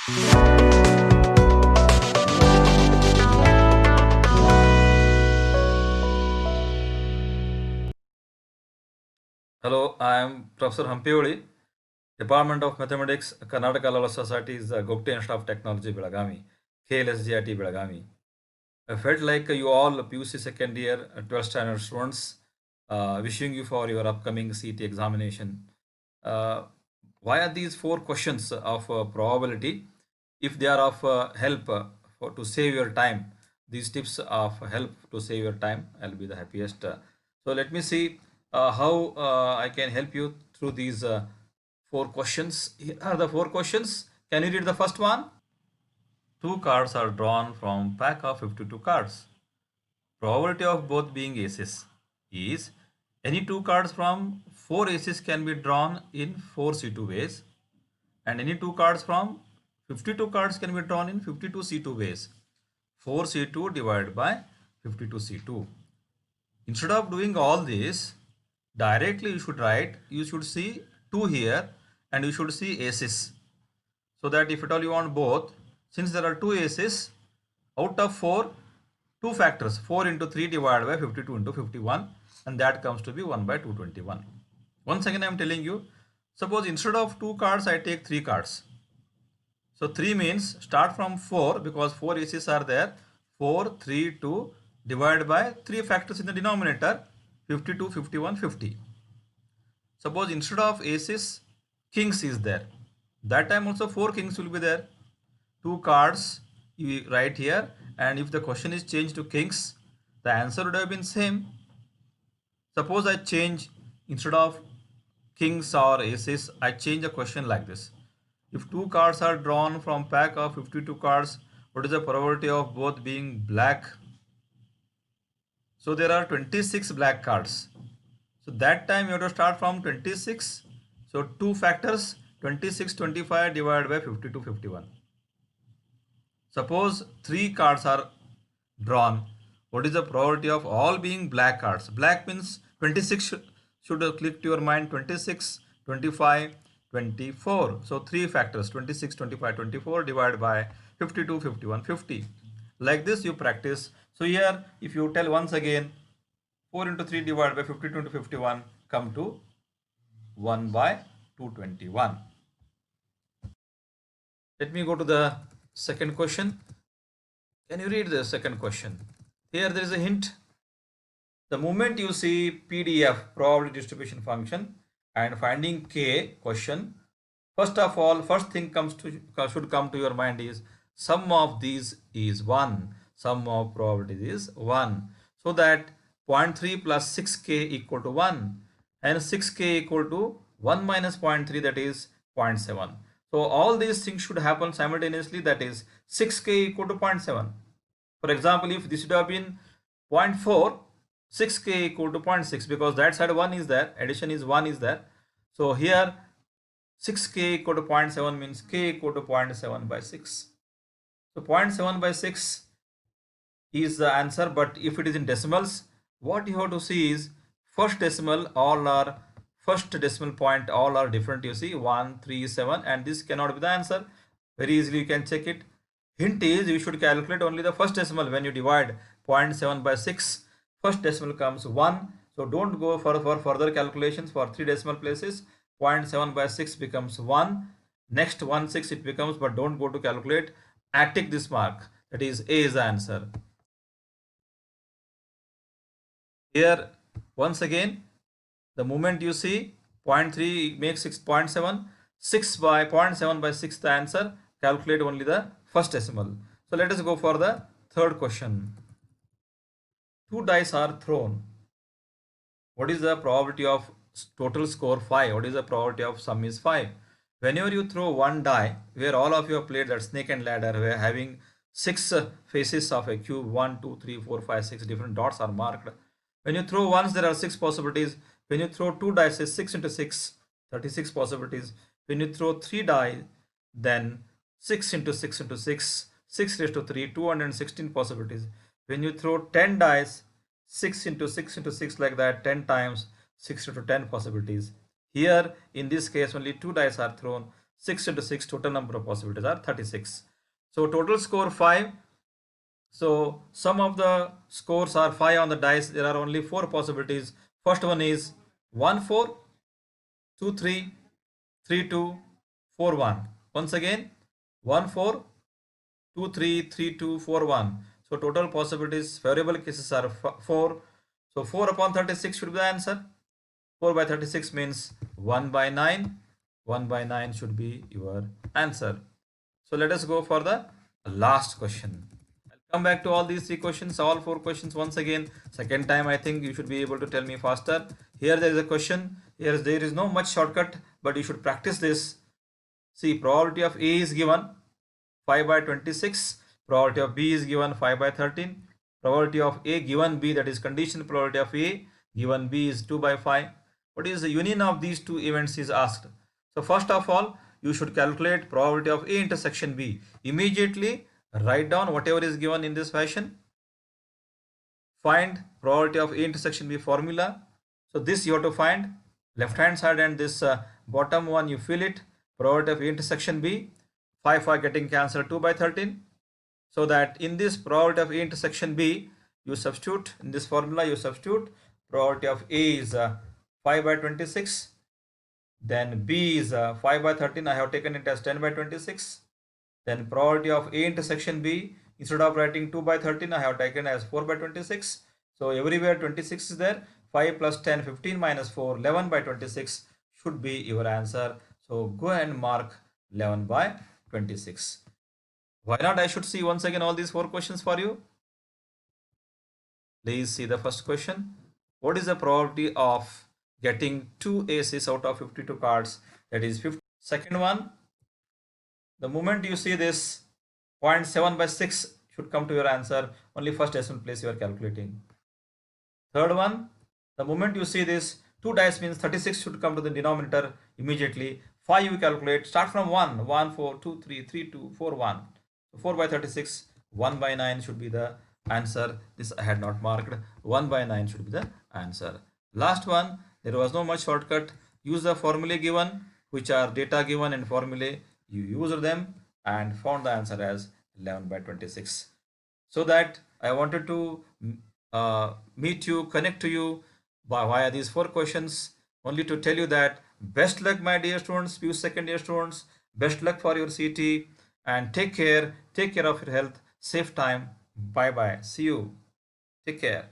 Hello, I am Professor Hampioli, Department of Mathematics, Karnataka Law Society's Gupta Institute of Technology, Belagavi, KLSGIT, Belagavi. I felt like you all PUC second year 12th standard students, wishing you for your upcoming CT examination. Uh, why are these four questions of probability? If they are of help to save your time, these tips of help to save your time, I'll be the happiest. So let me see how I can help you through these four questions. Here are the four questions. Can you read the first one? Two cards are drawn from pack of 52 cards. Probability of both being aces is any two cards from four aces can be drawn in 4C2 ways, and any two cards from 52 cards can be drawn in 52C2 ways. 4C2 divided by 52C2. Instead of doing all this, directly you should see 2 here and you should see aces. So that if at all you want both, since there are 2 aces, out of 4, 2 factors, 4 into 3 divided by 52 into 51, and that comes to be 1 by 221. Once again I am telling you, suppose instead of 2 cards I take 3 cards. So 3 means start from 4 because 4 aces are there. 4, 3, 2 divided by 3 factors in the denominator, 52, 51, 50. Suppose instead of aces, kings is there. That time also 4 kings will be there. 2 cards you write here, and if the question is changed to kings, the answer would have been same. Suppose I change, instead of kings or aces, I change the question like this. If 2 cards are drawn from pack of 52 cards, what is the probability of both being black? So there are 26 black cards. So that time you have to start from 26. So 2 factors, 26, 25 divided by 52, 51. Suppose 3 cards are drawn. What is the probability of all being black cards? Black means 26 should click to your mind. 26, 25, 24. So 3 factors, 26, 25, 24 divided by 52, 51, 50. Like this you practice. So here if you tell once again, 4 into 3 divided by 52 into 51 come to 1 by 221. Let me go to the second question. Can you read the second question? Here there is a hint. The moment you see PDF, probability distribution function, and finding K question, first of all, first thing should come to your mind is sum of these is 1. Sum of probabilities is 1. So that 0.3 plus 6K equal to 1, and 6K equal to 1 minus 0.3, that is 0.7. So all these things should happen simultaneously, that is 6K equal to 0.7. For example, if this would have been 0.4, 6K equal to 0.6, because that side 1 is there, addition is 1 is there. So here 6K equal to 0.7 means K equal to 0.7 by 6. So 0.7 by 6 is the answer, but if it is in decimals, what you have to see is first decimal point all are different. You see 1, 3, 7, and this cannot be the answer. Very easily you can check it. Hint is you should calculate only the first decimal. When you divide 0.7 by 6, first decimal comes 1. So don't go for further calculations for 3 decimal places. 0.7 by 6 becomes 1. Next 1 6 it becomes, but don't go to calculate. Tick this mark. That is A is the answer. Here once again, the moment you see 0.3 makes 6.7, 6 by 0.7 by 6 the answer. Calculate only the first decimal. So let us go for the third question. 2 dice are thrown. What is the probability of total score 5? What is the probability of sum is 5? Whenever you throw one die, where all of you have played that snake and ladder, where having 6 faces of a cube, 1, 2, 3, 4, 5, 6 different dots are marked. When you throw ones, there are 6 possibilities. When you throw 2 dice, 6 into 6, 36 possibilities. When you throw 3 die, then 6 into 6 into 6, 6 raised to 3, 216 possibilities. When you throw 10 dice, 6 into 6 into 6 like that, 10 times, 6 into 10 possibilities. Here, in this case, only 2 dice are thrown. 6 into 6, total number of possibilities are 36. So total score 5. So some of the scores are 5 on the dice. There are only 4 possibilities. First one is 1 4, 2 3, 3 2, 4 1. Once again, 1 4, 2 3, 3 2, 4 1. So total possibilities, favorable cases are 4. So 4 upon 36 should be the answer. 4 by 36 means 1 by 9. 1 by 9 should be your answer. So let us go for the last question. I'll come back to all these 3 questions, all 4 questions once again. Second time, I think you should be able to tell me faster. Here there is a question. Here there is no much shortcut, but you should practice this. See, probability of A is given 5 by 26. Probability of B is given 5 by 13. Probability of A given B, that is conditional probability of A given B, is 2 by 5. What is the union of these two events is asked. So first of all, you should calculate probability of A intersection B. Immediately write down whatever is given in this fashion. Find probability of A intersection B formula. So this you have to find left hand side, and this bottom one you fill it. Probability of A intersection B, 5 getting cancelled, 2 by 13. So that in this probability of A intersection B, you substitute in this formula, you substitute probability of A is 5 by 26. Then B is 5 by 13. I have taken it as 10 by 26. Then probability of A intersection B, instead of writing 2 by 13, I have taken as 4 by 26. So everywhere 26 is there. 5 plus 10, 15 minus 4, 11 by 26 should be your answer. So go and mark 11 by 26. Why not? I should see once again all these 4 questions for you. Please see the first question. What is the probability of getting 2 aces out of 52 cards? That is 50. Second one, the moment you see this 0.7 by 6 should come to your answer. Only first decimal place you are calculating. Third one, the moment you see this 2 dice means 36 should come to the denominator immediately. 5 you calculate, start from 1, 1, 4, 2, 3, 3, 2, 4, 1. So 4 by 36, 1 by 9 should be the answer. This I had not marked. 1 by 9 should be the answer. Last one, there was no much shortcut. Use the formulae given, which are data given and formulae. You used them and found the answer as 11 by 26. So that I wanted to meet you, connect to you via these 4 questions, only to tell you that best luck, my dear students, few second year students. Best luck for your CT, and take care of your health. Safe time. Bye bye. See you. Take care.